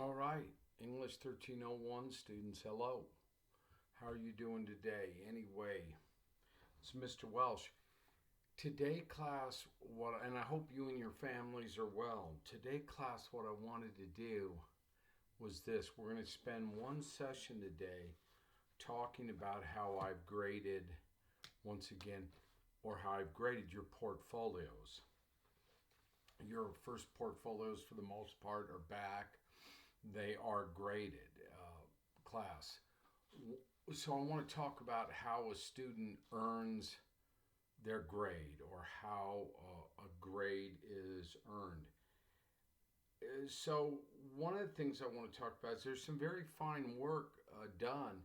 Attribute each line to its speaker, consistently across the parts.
Speaker 1: All right, English 1301 students, hello. How are you doing today? Anyway, it's Mr. Welsh. Today, class, and I hope you and your families are well. Today, class, what I wanted to do was this. We're going to spend one session today talking about how I've graded, once again, or how I've graded your portfolios. Your first portfolios, for the most part, are back. They are graded, class. So I want to talk about how a student earns their grade or how a grade is earned. So one of the things I want to talk about is there's some very fine work done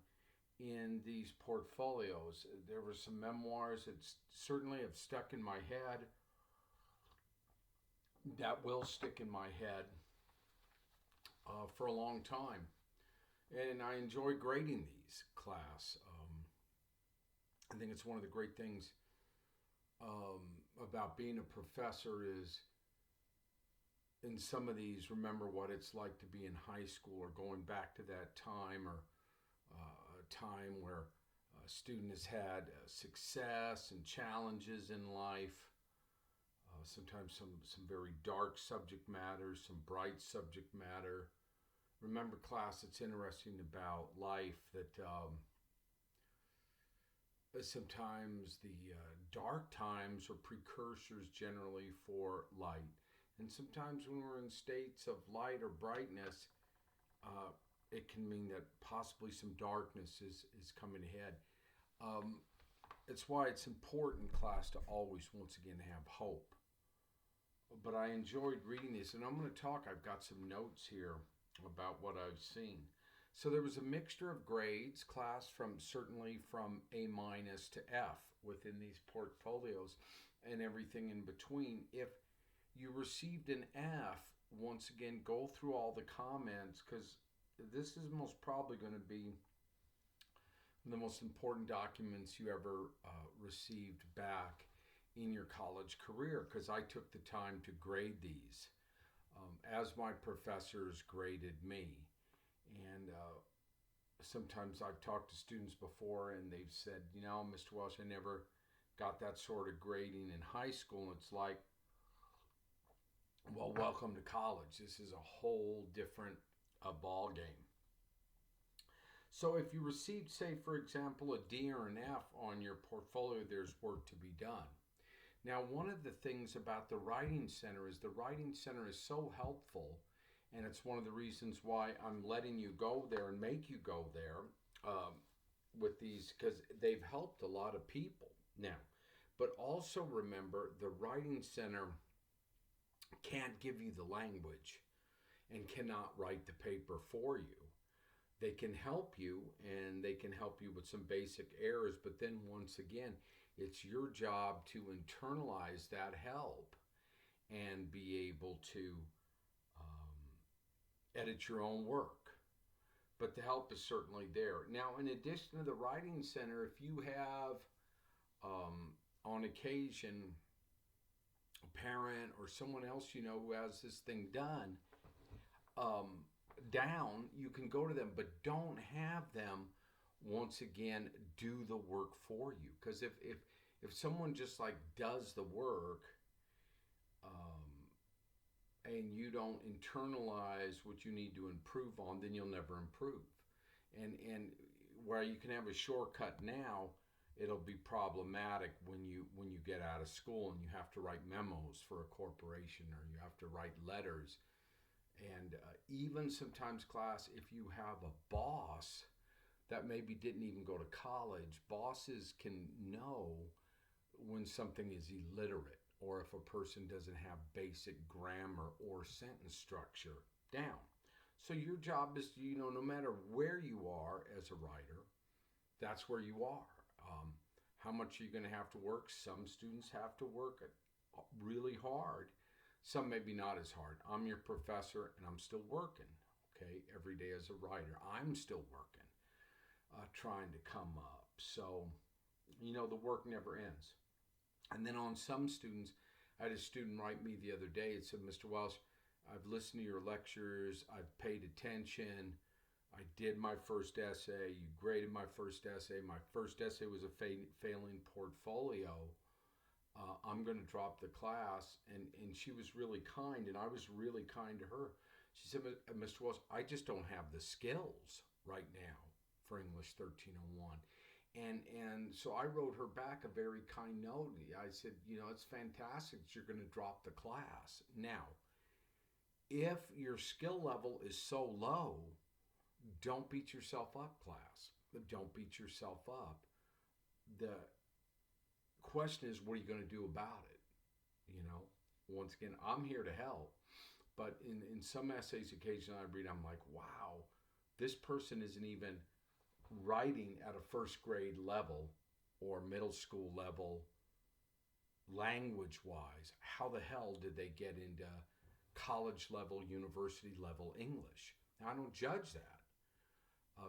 Speaker 1: in these portfolios. There were some memoirs that certainly have stuck in my head, that will stick in my head for a long time. And I enjoy grading these, class. I think it's one of the great things about being a professor is in some of these, remember what it's like to be in high school or going back to that time or a time where a student has had success and challenges in life. Sometimes some very dark subject matter, some bright subject matter. Remember, class, it's interesting about life that sometimes the dark times are precursors generally for light. And sometimes when we're in states of light or brightness, uh, it can mean that possibly some darkness is coming ahead. Um, it's why it's important, class, to always, once again, have hope. But I enjoyed reading this, and I'm going to talk. I've got some notes here about what I've seen. So there was a mixture of grades, class, from certainly from A minus to F within these portfolios and everything in between. If you received an F, once again, go through all the comments because this is most probably going to be the most important documents you ever received back in your college career because I took the time to grade these as my professors graded me. And sometimes I've talked to students before and they've said, Mr. Welsh, I never got that sort of grading in high school. And it's like, well, welcome to college. This is a whole different ball game. So if you received, say, for example, a D or an F on your portfolio, there's work to be done. Now, one of the things about the Writing Center is the Writing Center is so helpful, and it's one of the reasons why I'm letting you go there and make you go there with these, because they've helped a lot of people. Now, but also remember the Writing Center can't give you the language and cannot write the paper for you. They can help you and they can help you with some basic errors, but then once again, it's your job to internalize that help and be able to edit your own work. But the help is certainly there. Now, in addition to the Writing Center, if you have on occasion a parent or someone else who has this thing done, um, down, you can go to them, but don't have them once again do the work for you. Because if someone just like does the work, um, and you don't internalize what you need to improve on, then you'll never improve. And where you can have a shortcut now, it'll be problematic when you get out of school and you have to write memos for a corporation or you have to write letters. And even sometimes, class, if you have a boss that maybe didn't even go to college, bosses can know when something is illiterate or if a person doesn't have basic grammar or sentence structure down. So your job is, no matter where you are as a writer, that's where you are. How much are you going to have to work? Some students have to work really hard. Some maybe not as hard. I'm your professor and I'm still working, okay, every day as a writer. I'm still working, trying to come up. So, the work never ends. And then on some students, I had a student write me the other day. It said, Mr. Welsh, I've listened to your lectures. I've paid attention. I did my first essay. You graded my first essay. My first essay was a failing portfolio. I'm going to drop the class. And she was really kind, and I was really kind to her. She said, Mr. Welsh, I just don't have the skills right now for English 1301. And so I wrote her back a very kind note. I said, it's fantastic that you're going to drop the class. Now, if your skill level is so low, don't beat yourself up, class. Don't beat yourself up. The question is, what are you going to do about it? Once again, I'm here to help. But in some essays, occasionally I read, I'm like, wow, this person isn't even writing at a first grade level or middle school level language wise. How the hell did they get into college level, university level English? Now, I don't judge that.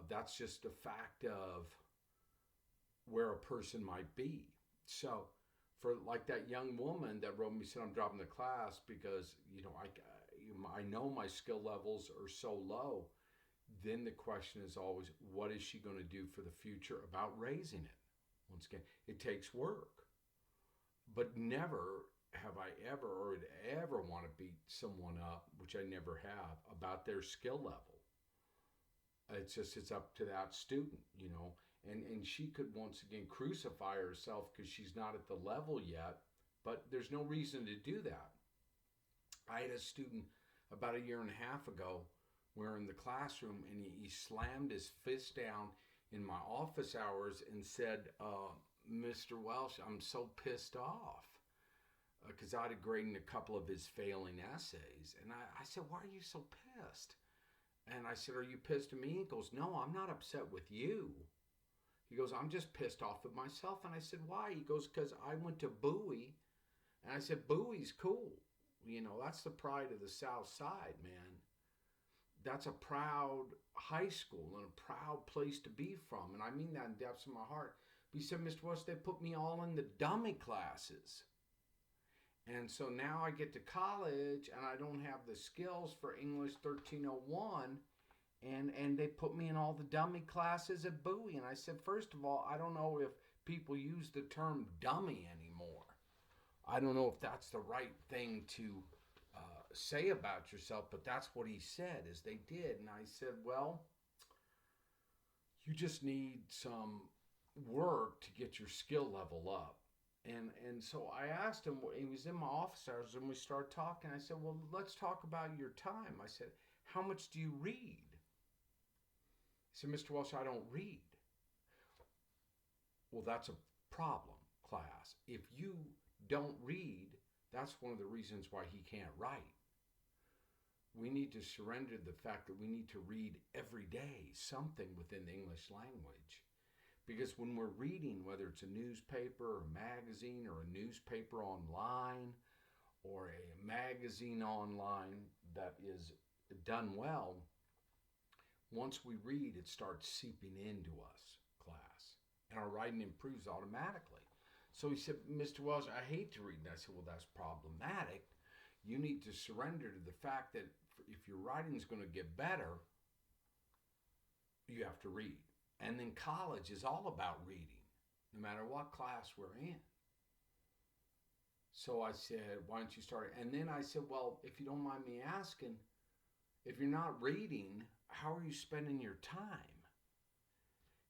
Speaker 1: That's just a fact of where a person might be. So, for like that young woman that wrote me, said, I'm dropping the class because, I know my skill levels are so low. Then the question is always, what is she going to do for the future about raising it? Once again, it takes work. But never have I ever or would ever want to beat someone up, which I never have, about their skill level. It's up to that student, And she could once again crucify herself because she's not at the level yet, but there's no reason to do that. I had a student about 1.5 years ago. We're in the classroom, and he slammed his fist down in my office hours and said, Mr. Welsh, I'm so pissed off because I'd graded a couple of his failing essays. And I said, why are you so pissed? And I said, are you pissed at me? He goes, no, I'm not upset with you. He goes, I'm just pissed off at myself. And I said, why? He goes, because I went to Bowie. And I said, Bowie's cool. That's the pride of the South Side, man. That's a proud high school and a proud place to be from. And I mean that in the depths of my heart. But he said, Mr. Welsh, they put me all in the dummy classes. And so now I get to college and I don't have the skills for English 1301. And they put me in all the dummy classes at Bowie. And I said, first of all, I don't know if people use the term dummy anymore. I don't know if that's the right thing to say about yourself, but that's what he said, is they did. And I said, well, you just need some work to get your skill level up. And so I asked him, he was in my office hours, and we started talking. I said, well, let's talk about your time. I said, how much do you read? He said, Mr. Welsh, I don't read. Well, that's a problem, class. If you don't read, that's one of the reasons why he can't write. We need to surrender the fact that we need to read every day something within the English language. Because when we're reading, whether it's a newspaper or a magazine or a newspaper online or a magazine online that is done well, once we read, it starts seeping into us, class. And our writing improves automatically. So he said, Mr. Welsh, I hate to read. And I said, well, that's problematic. You need to surrender to the fact that if your writing is going to get better, you have to read. And then college is all about reading, no matter what class we're in. So I said, why don't you start? And then I said, well, if you don't mind me asking, if you're not reading, how are you spending your time?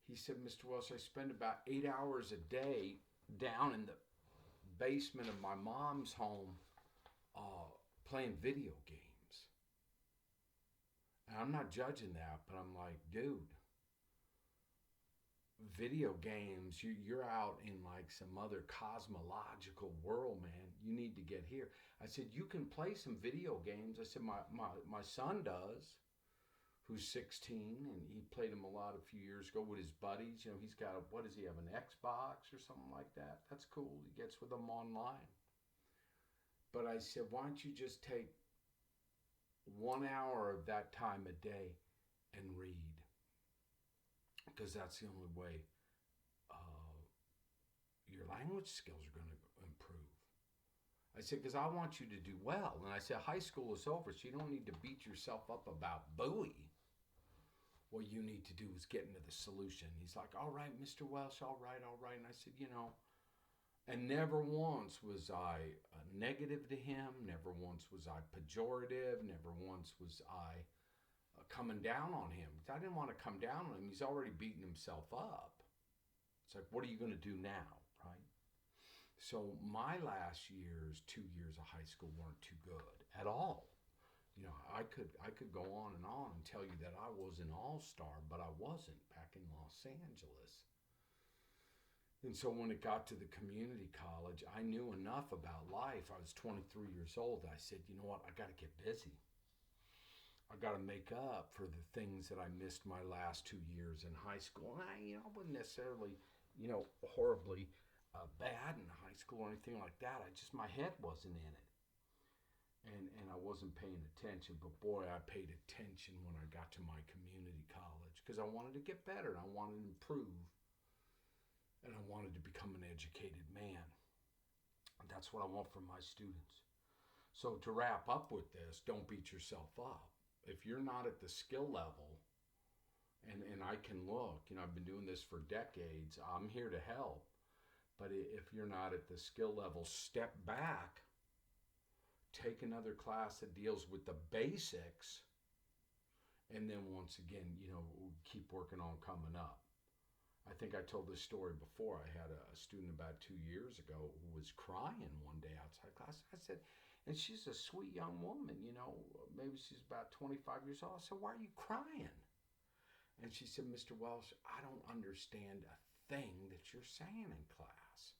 Speaker 1: He said, Mr. Welsh, I spend about 8 hours a day down in the basement of my mom's home playing video games. And I'm not judging that, but I'm like, dude, video games, you're out in like some other cosmological world, man. You need to get here. I said, you can play some video games. I said, my son does, who's 16, and he played them a lot a few years ago with his buddies. He's got what does he have, an Xbox or something like that? That's cool. He gets with them online. But I said, why don't you just take 1 hour of that time a day and read? Because that's the only way your language skills are going to improve. I said, because I want you to do well. And I said, high school is over, so you don't need to beat yourself up about Bowie. What you need to do is get into the solution. He's like, all right, Mr. Welsh, all right, all right. And I said, and never once was I negative to him. Never once was I pejorative. Never once was I coming down on him. I didn't want to come down on him. He's already beaten himself up. It's like, what are you going to do now, right? So my last years, 2 years of high school weren't too good at all. I could go on and tell you that I was an all-star, but I wasn't back in Los Angeles. And so when it got to the community college, I knew enough about life. I was 23 years old. I said, you know what? I got to get busy. I got to make up for the things that I missed my last 2 years in high school. And I wasn't necessarily, horribly bad in high school or anything like that. My head wasn't in it. And I wasn't paying attention, but boy, I paid attention when I got to my community college because I wanted to get better, and I wanted to improve, and I wanted to become an educated man. And that's what I want from my students. So to wrap up with this, don't beat yourself up. If you're not at the skill level, and I can look, I've been doing this for decades, I'm here to help, but if you're not at the skill level, step back. Take another class that deals with the basics, and then once again, keep working on coming up. I think I told this story before. I had a student about 2 years ago who was crying one day outside class. I said, and she's a sweet young woman, maybe she's about 25 years old. I said, why are you crying? And she said, Mr. Welsh, I don't understand a thing that you're saying in class.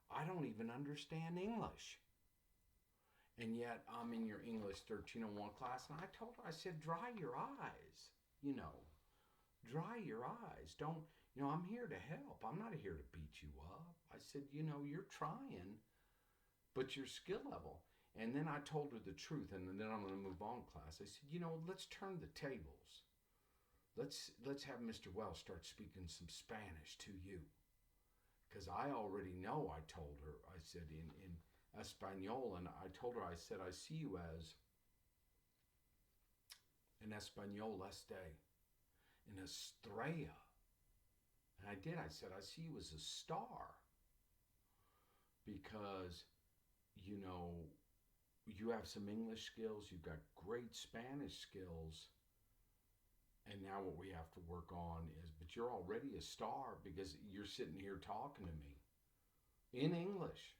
Speaker 1: I don't even understand English. And yet I'm in your English 1301 class. And I told her, I said, dry your eyes, dry your eyes. Don't, I'm here to help. I'm not here to beat you up. I said, you're trying, but your skill level. And then I told her the truth. And then I'm going to move on class. I said, let's turn the tables. Let's have Mr. Wells start speaking some Spanish to you. Because I already know, I told her, I said, in Espanol, and I told her, I said, I see you as an Espanol este, an estrella. And I did, I said, I see you as a star. Because, you have some English skills, you've got great Spanish skills, and now what we have to work on is, but you're already a star because you're sitting here talking to me in English.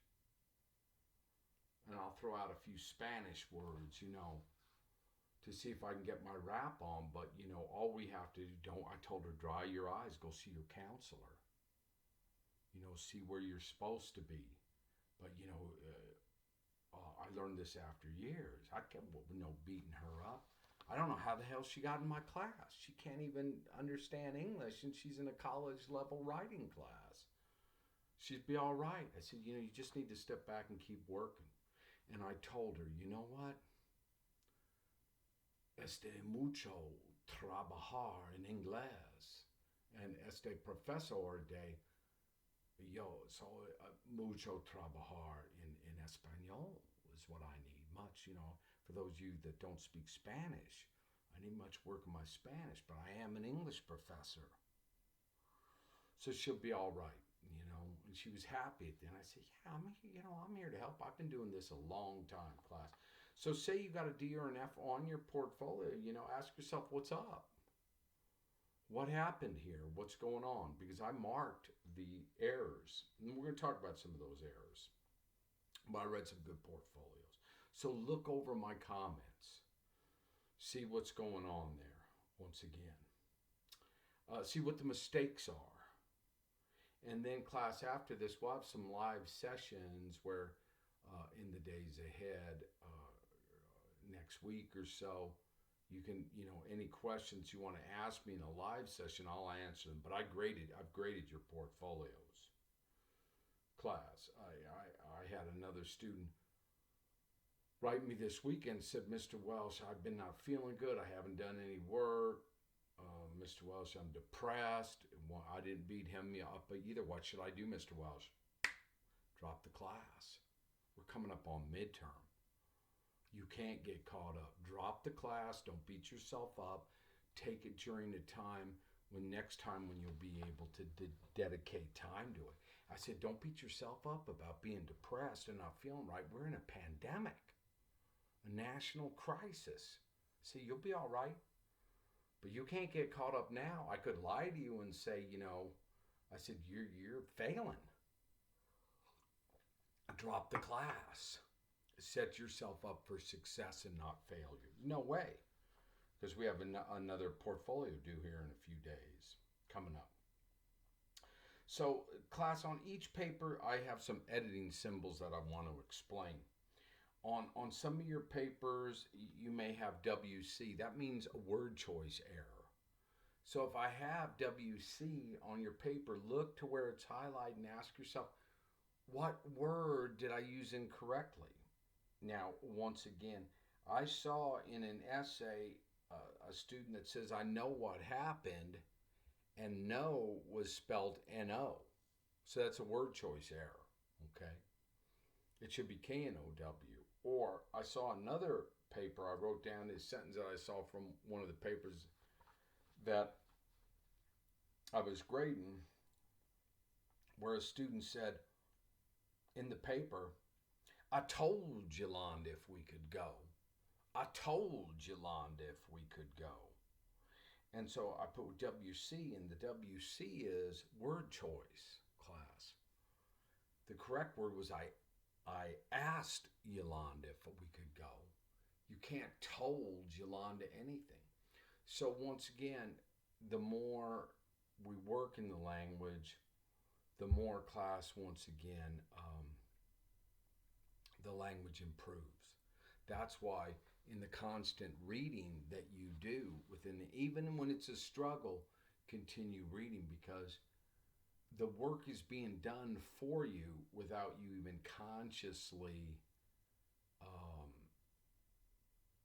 Speaker 1: And I'll throw out a few Spanish words, to see if I can get my rap on. But, all we have to do, I told her, dry your eyes, go see your counselor. See where you're supposed to be. But, I learned this after years. I kept, beating her up. I don't know how the hell she got in my class. She can't even understand English, and she's in a college level writing class. She'd be all right. I said, you just need to step back and keep working. And I told her, you know what? Mucho trabajar en inglés. And profesor de, mucho trabajar en español is what I need. Much, for those of you that don't speak Spanish, I need much work in my Spanish, but I am an English professor. So she'll be all right. And she was happy at the end. I said, yeah, I'm here to help. I've been doing this a long time, class. So say you got a D or an F on your portfolio, ask yourself, what's up? What happened here? What's going on? Because I marked the errors. And we're going to talk about some of those errors. But I read some good portfolios. So look over my comments. See what's going on there, once again. See what the mistakes are. And then class, after this, we'll have some live sessions where in the days ahead, next week or so, you can, any questions you want to ask me in a live session, I'll answer them. But I've graded your portfolios. Class, I had another student write me this weekend, said, Mr. Welsh, I've been not feeling good. I haven't done any work. Mr. Welsh, I'm depressed. I didn't beat him up either. What should I do, Mr. Welsh? Drop the class. We're coming up on midterm. You can't get caught up. Drop the class. Don't beat yourself up. Take it during the time when next time when you'll be able to dedicate time to it. I said, don't beat yourself up about being depressed and not feeling right. We're in a pandemic, a national crisis. See, you'll be all right. But you can't get caught up now. I could lie to you and say, I said, you're failing. Drop the class. Set yourself up for success and not failure. No way. Because we have another portfolio due here in a few days coming up. So, class, on each paper, I have some editing symbols that I want to explain. On some of your papers, you may have WC. That means a word choice error. So if I have WC on your paper, look to where it's highlighted and ask yourself, what word did I use incorrectly? Now, once again, I saw in an essay a student that says, I know what happened, and know was spelled N-O. So that's a word choice error, okay? It should be K-N-O-W. Or I saw another paper, I wrote down this sentence that I saw from one of the papers that I was grading, where a student said in the paper, I told Yolanda if we could go. I told Yolanda if we could go. And so I put WC, and the WC is word choice, class. The correct word was I asked Yolanda if we could go. You can't told Yolanda anything. So once again, the more we work in the language, the more class, once again, the language improves. That's why in the constant reading that you do even when it's a struggle, continue reading, because the work is being done for you without you even consciously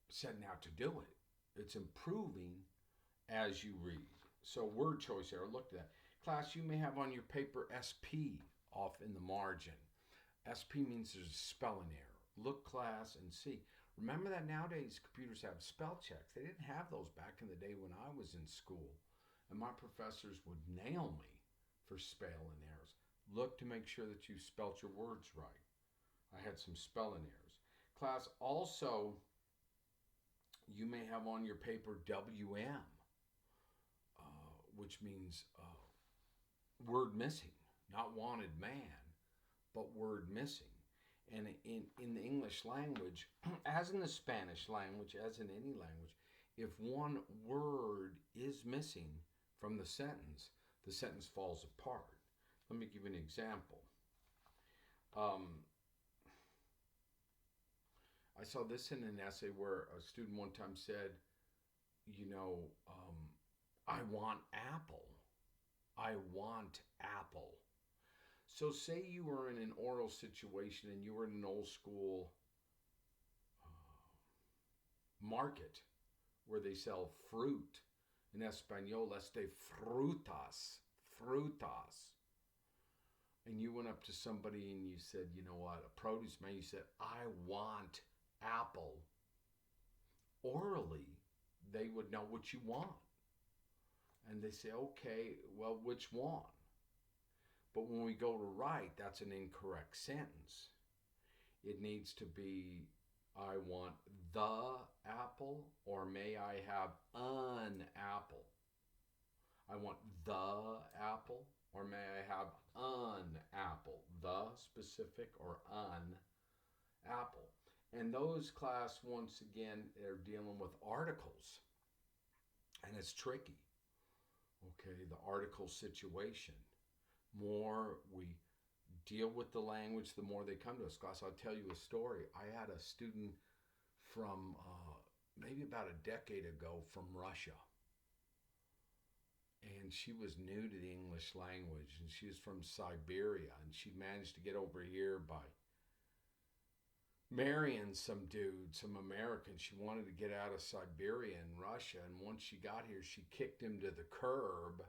Speaker 1: setting out to do it. It's improving as you read. So word choice error, look at that. Class, you may have on your paper SP off in the margin. SP means there's a spelling error. Look, class, and see. Remember that nowadays computers have spell checks. They didn't have those back in the day when I was in school. And my professors would nail me for spelling errors. Look to make sure that you spelt your words right. I had some spelling errors. Class, also, you may have on your paper WM, which means word missing. Not wanted man, but word missing. And in the English language, as in the Spanish language, as in any language, if one word is missing from the sentence falls apart. Let me give you an example. I saw this in an essay where a student one time said, I want apple. I want apple. So say you were in an oral situation and you were in an old school market where they sell fruit. In Espanol, let's say frutas. And you went up to somebody and you said, you know what, a produce man, you said, I want apple. Orally, they would know what you want. And they say, okay, well, which one? But when we go to write, that's an incorrect sentence. It needs to be, I want the apple, or may I have an apple? I want the apple, or may I have an apple? The specific or an apple. And those, class, once again, they're dealing with articles. And it's tricky. Okay, the article situation. More we deal with the language, the more they come to us. Class, I'll tell you a story. I had a student from maybe about a decade ago from Russia. And she was new to the English language, and she was from Siberia, and she managed to get over here by marrying some dude, some American. She wanted to get out of Siberia and Russia, and once she got here, she kicked him to the curb,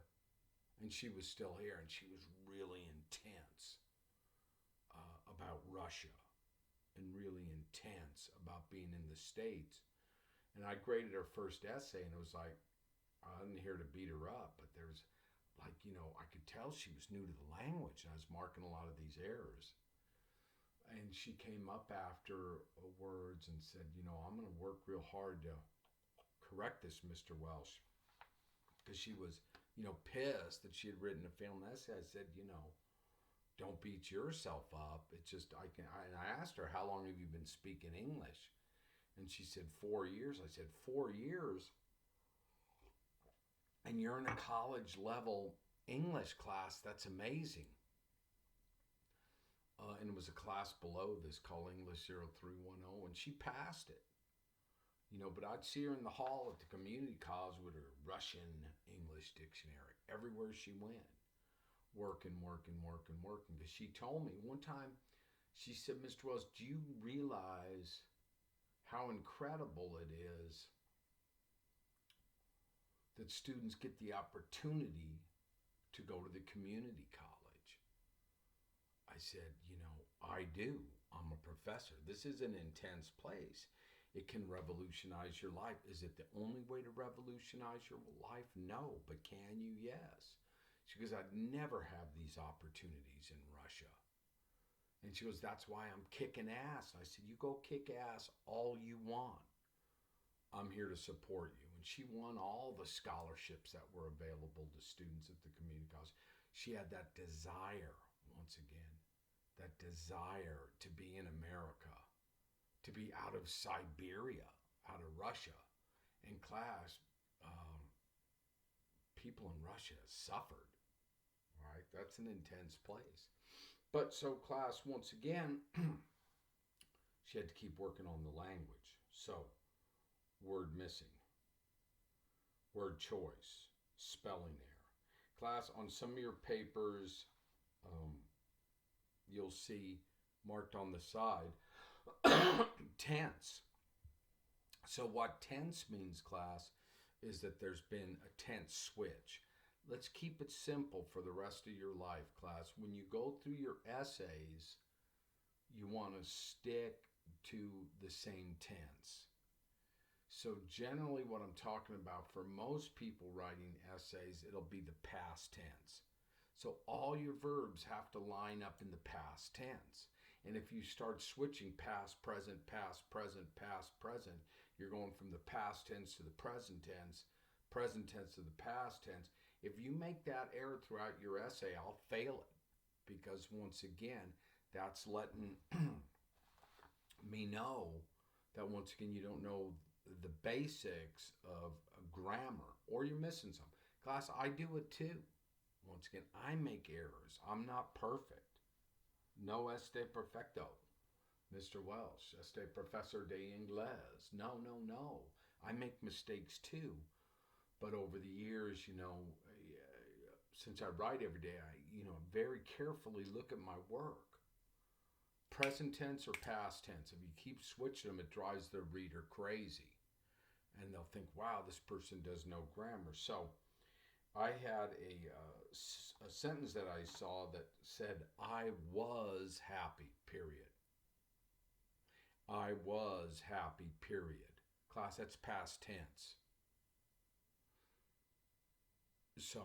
Speaker 1: and she was still here, and she was really intense about Russia. and really intense about being in the States. And I graded her first essay, and it was like, I wasn't here to beat her up, but there's like, I could tell she was new to the language, and I was marking a lot of these errors. And she came up after words and said, I'm going to work real hard to correct this, Mr. Welsh, because she was, pissed that she had written a failed essay. I said, don't beat yourself up. It's just, and I asked her, how long have you been speaking English? And she said, 4 years. I said, 4 years? And you're in a college level English class? That's amazing. And it was a class below this called English 0310, and she passed it. But I'd see her in the hall at the community college with her Russian English dictionary everywhere she went, working. Because she told me one time, she said, Mr. Wells, do you realize how incredible it is that students get the opportunity to go to the community college? I said, I do. I'm a professor. This is an intense place. It can revolutionize your life. Is it the only way to revolutionize your life? No. But can you? Yes. She goes, I'd never have these opportunities in Russia. And she goes, that's why I'm kicking ass. I said, you go kick ass all you want. I'm here to support you. And she won all the scholarships that were available to students at the community college. She had that desire, once again, that desire to be in America, to be out of Siberia, out of Russia. In class, people in Russia suffered, right? That's an intense place. But so class, once again, she had to keep working on the language. So, word missing, word choice, spelling error. Class, on some of your papers, you'll see marked on the side tense. So what tense means, class, is that there's been a tense switch. Let's keep it simple for the rest of your life, class. When you go through your essays, you want to stick to the same tense. So generally what I'm talking about, for most people writing essays, it'll be the past tense. So all your verbs have to line up in the past tense. And if you start switching past, present, past, present, past, present, you're going from the past tense to the present tense to the past tense. If you make that error throughout your essay, I'll fail it. Because once again, that's letting me know that once again, you don't know the basics of grammar, or you're missing some. Class, I do it too. Once again, I make errors. I'm not perfect. No este perfecto, Mr. Welsh. Este professor de inglés. No. I make mistakes too. But over the years, since I write every day, I, very carefully look at my work. Present tense or past tense. If you keep switching them, it drives the reader crazy. And they'll think, wow, this person does no grammar. So I had a sentence that I saw that said, I was happy, period. I was happy, period. Class, that's past tense. So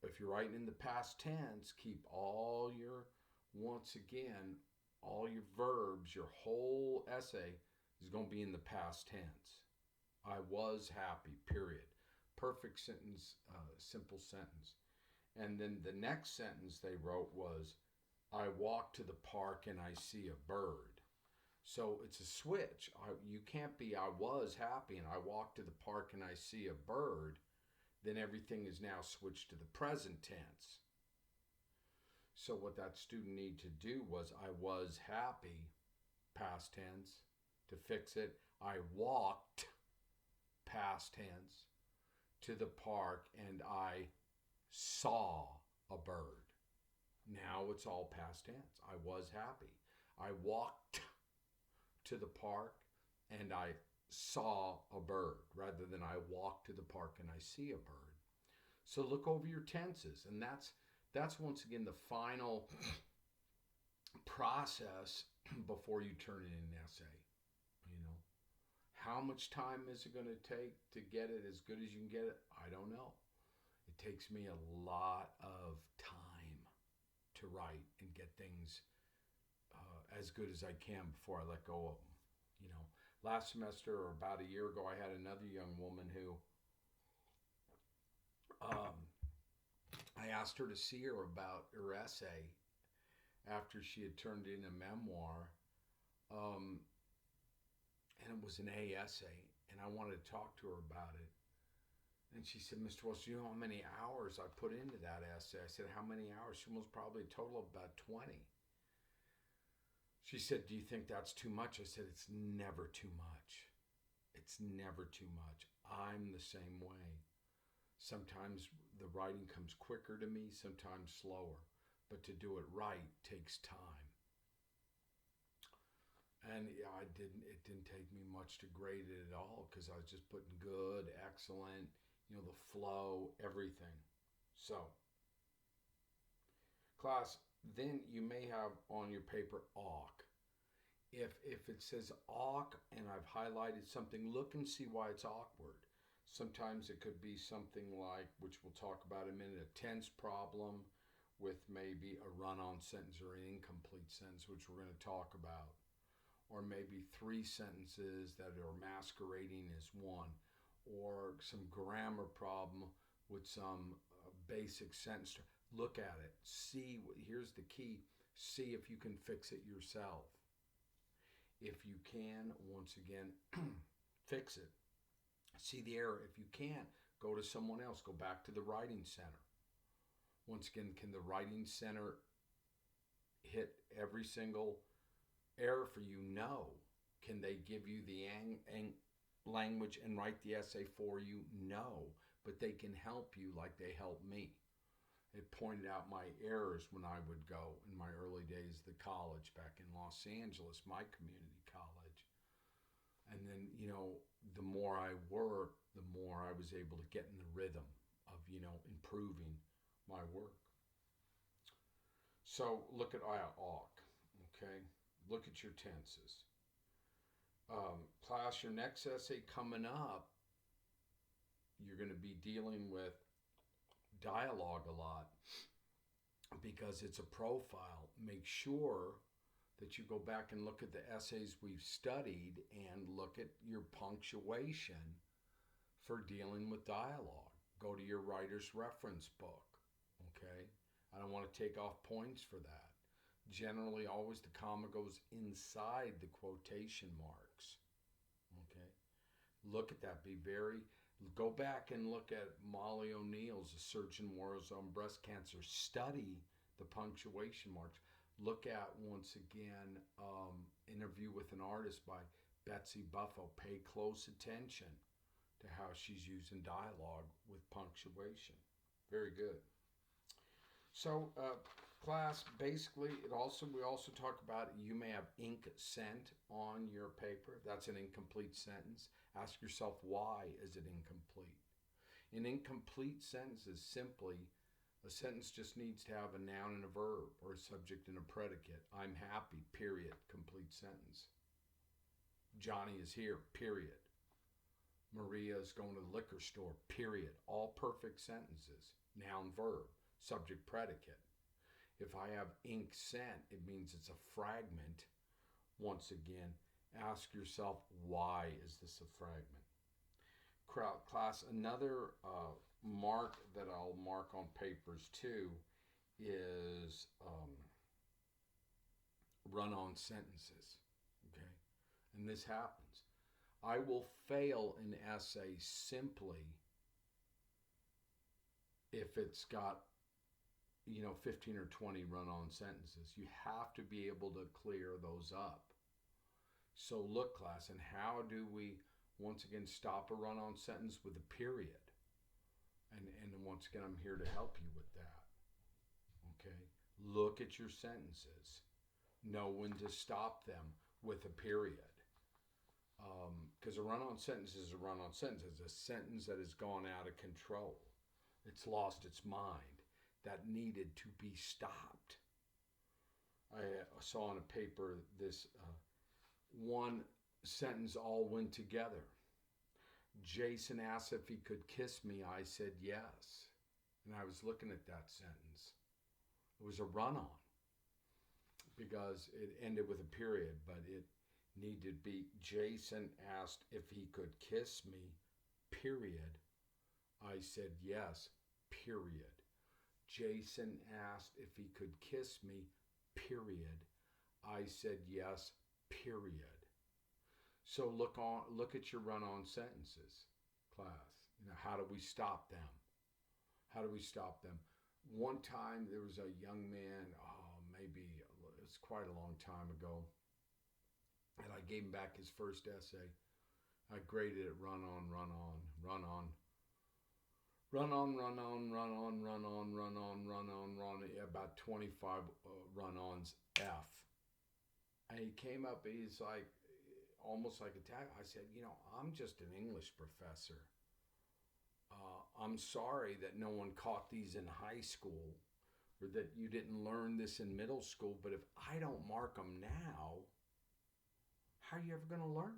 Speaker 1: if you're writing in the past tense, keep all your, once again, all your verbs, your whole essay is going to be in the past tense. I was happy, period. Perfect sentence, simple sentence. And then the next sentence they wrote was, I walk to the park and I see a bird. So it's a switch. You can't be, I was happy and I walk to the park and I see a bird. Then everything is now switched to the present tense. So what that student needed to do was, I was happy, past tense. To fix it, I walked, past tense, to the park and I saw a bird. Now it's all past tense. I was happy. I walked to the park and I saw a bird, rather than I walk to the park and I see a bird. So look over your tenses, and that's once again the final process before you turn in an essay. You know, how much time is it going to take to get it as good as you can get it? I don't know. It takes me a lot of time to write and get things as good as I can before I let go of them. You know, last semester or about a year ago, I had another young woman who um, I asked her to see her about her essay after she had turned in a memoir. Um, and it was an A essay, and I wanted to talk to her about it. And she said, Mr. Wells, do you know how many hours I put into that essay? I said, how many hours? She was probably a total of about 20. She said, do you think that's too much? I said, it's never too much. It's never too much. I'm the same way. Sometimes the writing comes quicker to me, sometimes slower. But to do it right takes time. And yeah, it didn't take me much to grade it at all because I was just putting good, excellent, the flow, everything. So, class, then you may have on your paper awk. If it says awk and I've highlighted something, look and see why it's awkward. Sometimes it could be something like, which we'll talk about in a minute, a tense problem with maybe a run-on sentence or an incomplete sentence, which we're going to talk about. Or maybe three sentences that are masquerading as one, or some grammar problem with some basic sentence. Look at it. See, here's the key. See if you can fix it yourself. If you can, once again, fix it. See the error. If you can't, go to someone else. Go back to the writing center. Once again, can the writing center hit every single error for you? No. Can they give you the language and write the essay for you? No. But they can help you like they helped me. It pointed out my errors when I would go in my early days of the college back in Los Angeles, my community college. And then, the more I worked, the more I was able to get in the rhythm of, improving my work. So look at awk, okay? Look at your tenses. Class, your next essay coming up, you're going to be dealing with dialogue a lot because it's a profile. Make sure that you go back and look at the essays we've studied and look at your punctuation for dealing with dialogue. Go to your writer's reference book, okay? I don't want to take off points for that. Generally, always the comma goes inside the quotation marks, okay? Look at that. Go back and look at Molly O'Neill's A Surgeon Wars on Breast Cancer. Study the punctuation marks. Look at, once again, Interview with an Artist by Betsy Buffo. Pay close attention to how she's using dialogue with punctuation. Very good. So, class, basically, we also talk about you may have ink sent on your paper. That's an incomplete sentence. Ask yourself, why is it incomplete? An incomplete sentence is simply a sentence just needs to have a noun and a verb, or a subject and a predicate. I'm happy, period, complete sentence. Johnny is here, period. Maria is going to the liquor store, period. All perfect sentences. Noun, verb, subject, predicate. If I have ink sent, it means it's a fragment. Once again, ask yourself, why is this a fragment? Class, another mark that I'll mark on papers too is run-on sentences, okay? And this happens. I will fail an essay simply if it's got 15 or 20 run-on sentences. You have to be able to clear those up. So look, class, and how do we once again stop a run-on sentence with a period? And once again, I'm here to help you with that. Okay? Look at your sentences. Know when to stop them with a period. Because a run-on sentence is a run-on sentence. It's a sentence that has gone out of control. It's lost its mind. That needed to be stopped. I saw on a paper this one sentence all went together. Jason asked if he could kiss me. I said yes. And I was looking at that sentence. It was a run on because it ended with a period, but it needed to be Jason asked if he could kiss me, period. I said yes, period. Jason asked if he could kiss me, period. I said yes, period. So look at your run-on sentences, class. How do we stop them? How do we stop them? One time there was a young man, maybe it's quite a long time ago, and I gave him back his first essay. I graded it run on, run on, run on. Run on, run on, run on, run on, run on, run on, run on, about 25 run-ons, F. And he came up, he's like, almost like a tag. I said, I'm just an English professor. I'm sorry that no one caught these in high school or that you didn't learn this in middle school, but if I don't mark them now, how are you ever going to learn?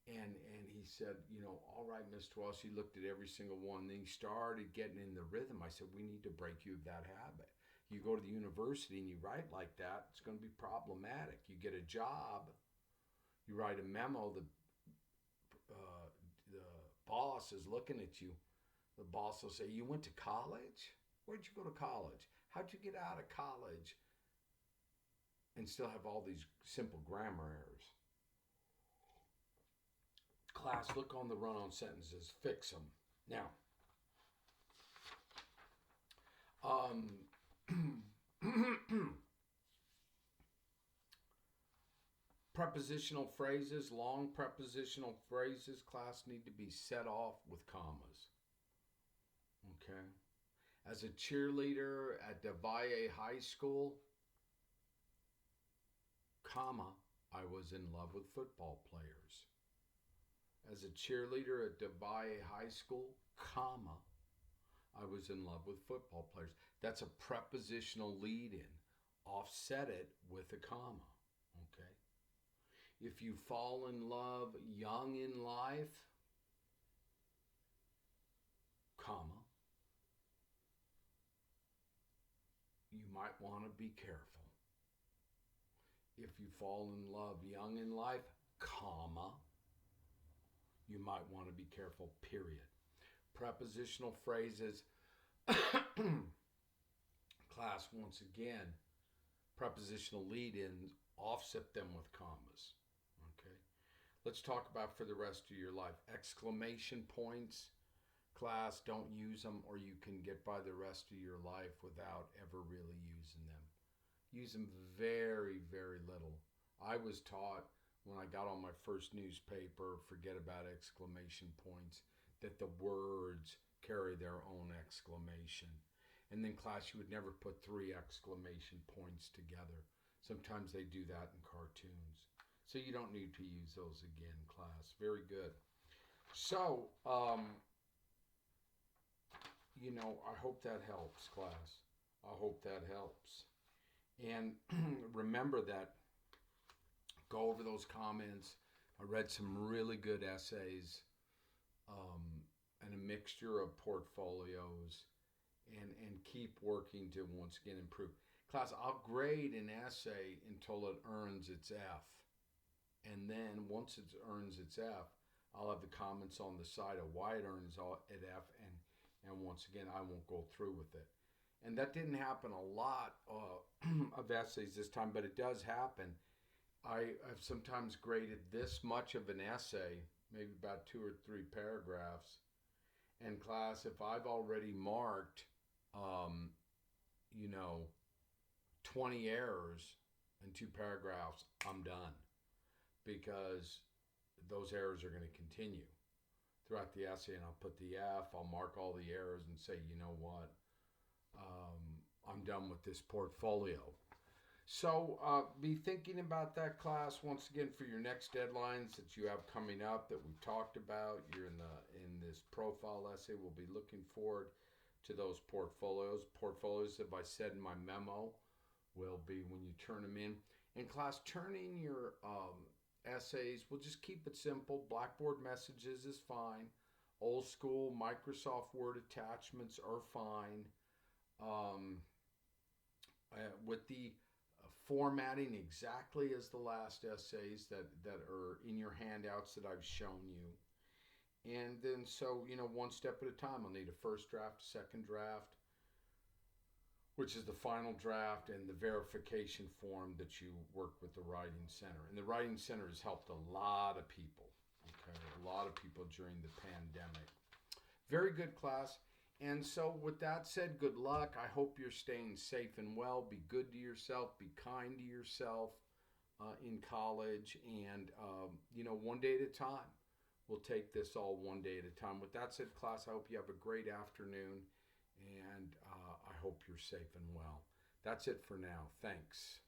Speaker 1: And he said, all right, Mr. Walsh, he looked at every single one. Then he started getting in the rhythm. I said, we need to break you of that habit. You go to the university and you write like that, it's going to be problematic. You get a job, you write a memo, the boss is looking at you. The boss will say, you went to college? Where'd you go to college? How'd you get out of college and still have all these simple grammar errors? Class, look on the run-on sentences, fix them. Now, prepositional phrases, long prepositional phrases, class, need to be set off with commas. Okay? As a cheerleader at DeValle High School, comma, I was in love with football players. As a cheerleader at DeValle High School, comma, I was in love with football players. That's a prepositional lead-in. Offset it with a comma. Okay? If you fall in love young in life, comma, you might want to be careful. If you fall in love young in life, comma, you might want to be careful, period. Prepositional phrases, class, once again, prepositional lead-ins, offset them with commas. Okay? Let's talk about for the rest of your life. Exclamation points, class, don't use them or you can get by the rest of your life without ever really using them. Use them very, very little. I was taught when I got on my first newspaper, forget about exclamation points, that the words carry their own exclamation. And then class, you would never put 3 exclamation points together. Sometimes they do that in cartoons. So you don't need to use those again, class. Very good. So, I hope that helps, class. I hope that helps. And remember that, go over those comments. I read some really good essays and a mixture of portfolios and keep working to once again improve. Class, I'll grade an essay until it earns its F. And then once it earns its F, I'll have the comments on the side of why it earns at F. And once again, I won't go through with it. And that didn't happen a lot of essays this time, but it does happen. I've sometimes graded this much of an essay, maybe about 2 or 3 paragraphs. And class, if I've already marked, 20 errors in 2 paragraphs, I'm done. Because those errors are going to continue throughout the essay, and I'll put the F, I'll mark all the errors and say, you know what, I'm done with this portfolio. So be thinking about that, class, once again for your next deadlines that you have coming up that we've talked about. You're in this profile essay. We'll be looking forward to those portfolios. Portfolios, as I said in my memo, will be when you turn them in. In class, turn in your essays. We'll just keep it simple. Blackboard messages is fine. Old school Microsoft Word attachments are fine. Um, with the formatting exactly as the last essays that are in your handouts that I've shown you. And then, so, one step at a time. I'll need a first draft, a second draft, which is the final draft, and the verification form that you work with the Writing Center. And the Writing Center has helped a lot of people, okay, a lot of people during the pandemic. Very good class. And so, with that said, good luck. I hope you're staying safe and well. Be good to yourself. Be kind to yourself in college. And, one day at a time. We'll take this all one day at a time. With that said, class, I hope you have a great afternoon. And I hope you're safe and well. That's it for now. Thanks.